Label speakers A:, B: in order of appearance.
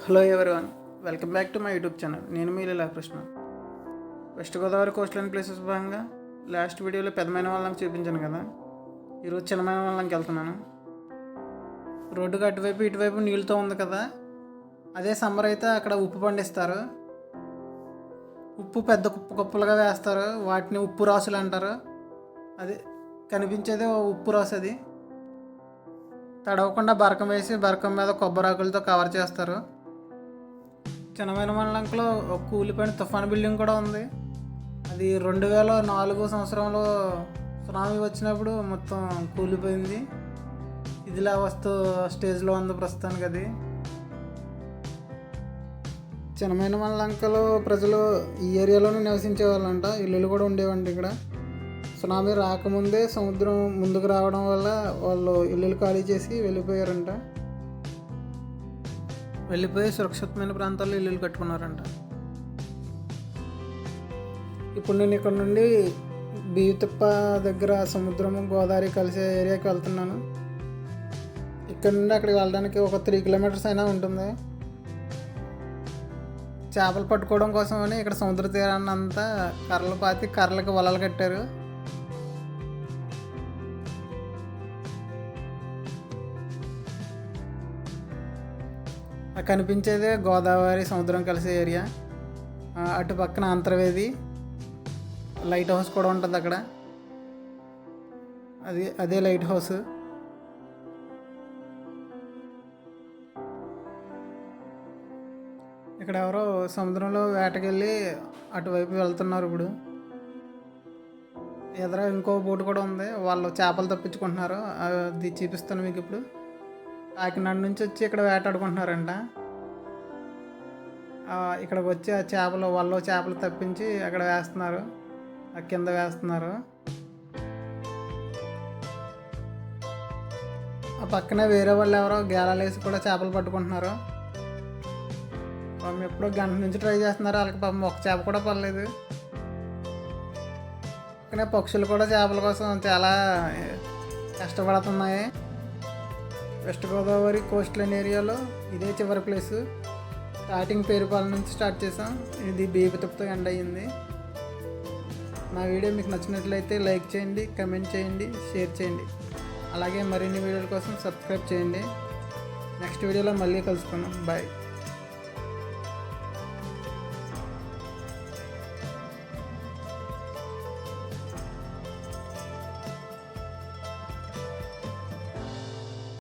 A: Hello everyone, welcome back to my YouTube channel. నేను మీ Leelakrishna. West Godavari coast line places భాగంగా last వీడియోలో పెద్దమైన వాళ్ళకి చూపించాను కదా. ఈరోజు చిన్నమైన వాళ్ళకి వెళ్తున్నాను. రోడ్డుకి అటువైపు ఇటువైపు నీళ్ళతో ఉంది కదా. అదే సమ్మర్ అయితే అక్కడ ఉప్పు పండిస్తారు. ఉప్పు పెద్ద కుప్పలుగా వేస్తారు. వాటిని ఉప్పు రాసులు అంటారు. అది కనిపించేది ఉప్పు రాసు. అది తడవకుండా బరకం వేసి బరకం మీద కొబ్బరాకులతో కవర్ చేస్తారు. చిన్నమైన మండలంలో కూలిపోయిన తుఫాన్ బిల్డింగ్ కూడా ఉంది. అది 2004 సంవత్సరంలో సునామీ వచ్చినప్పుడు మొత్తం కూలిపోయింది. ఇదిలా వస్తూ స్టేజ్లో ఉంది ప్రస్తుతానికి. అది చిన్నమైన మండలంలో ప్రజలు ఈ ఏరియాలోనే నివసించే వాళ్ళంట. ఇల్లులు కూడా ఉండేవండి ఇక్కడ. సునామీ రాకముందే సముద్రం ముందుకు రావడం వల్ల వాళ్ళు ఇల్లులు ఖాళీ చేసి వెళ్ళిపోయారంట. వెళ్ళిపోయి సురక్షితమైన ప్రాంతాల్లో ఇల్లులు కట్టుకున్నారంట. ఇప్పుడు నేను ఇక్కడ నుండి బీతిప్ప దగ్గర సముద్రము గోదావరి కలిసే ఏరియాకి వెళ్తున్నాను. ఇక్కడ నుండి అక్కడికి వెళ్ళడానికి ఒక 3 కిలోమీటర్స్ అయినా ఉంటుంది. చేపలు పట్టుకోవడం కోసమని ఇక్కడ సముద్ర తీరాన్ని అంతా కర్రలు పాతి కర్రలకు వలలు కట్టారు. కనిపించేదే గోదావరి సముద్రం కలిసే ఏరియా. అటు పక్కన అంతర్వేది లైట్ హౌస్ కూడా ఉంటుంది అక్కడ. అదే లైట్ హౌస్. ఇక్కడ ఎవరో సముద్రంలో వేటకెళ్ళి అటువైపు వెళ్తున్నారు. ఇప్పుడు ఎదుర ఇంకో బోటు కూడా ఉంది. వాళ్ళు చేపలు తప్పించుకుంటున్నారు. అది చూపిస్తాను మీకు. ఇప్పుడు కాకినాడ నుంచి వచ్చి ఇక్కడ వేటాడుకుంటున్నారంట. ఇక్కడికి వచ్చి ఆ చేపలు వాళ్ళు చేపలు తప్పించి అక్కడ వేస్తున్నారు, ఆ కింద వేస్తున్నారు. ఆ పక్కనే వేరే వాళ్ళు ఎవరో గేలాలు వేసి కూడా చేపలు పట్టుకుంటున్నారు. పాపం ఎప్పుడో గంట నుంచి ట్రై చేస్తున్నారు. వాళ్ళకి పాపం ఒక చేప కూడా పడలేదు. పక్కనే పక్షులు కూడా చేపల కోసం చాలా కష్టపడుతున్నాయి. వెస్ట్ గోదావరి కోస్ట్ లైన్ ఏరియాలో ఇదే చివరి ప్లేసు. స్టార్టింగ్ పేరుపాలెం నుంచి స్టార్ట్ చేసాం. ఇది బీపతిప్పతో ఎండ్ అయ్యింది. నా వీడియో మీకు నచ్చినట్లయితే లైక్ చేయండి, కమెంట్ చేయండి, షేర్ చేయండి. అలాగే మరిన్ని వీడియోల కోసం సబ్స్క్రైబ్ చేయండి. నెక్స్ట్ వీడియోలో మళ్ళీ కలుసుకుందాం. బాయ్.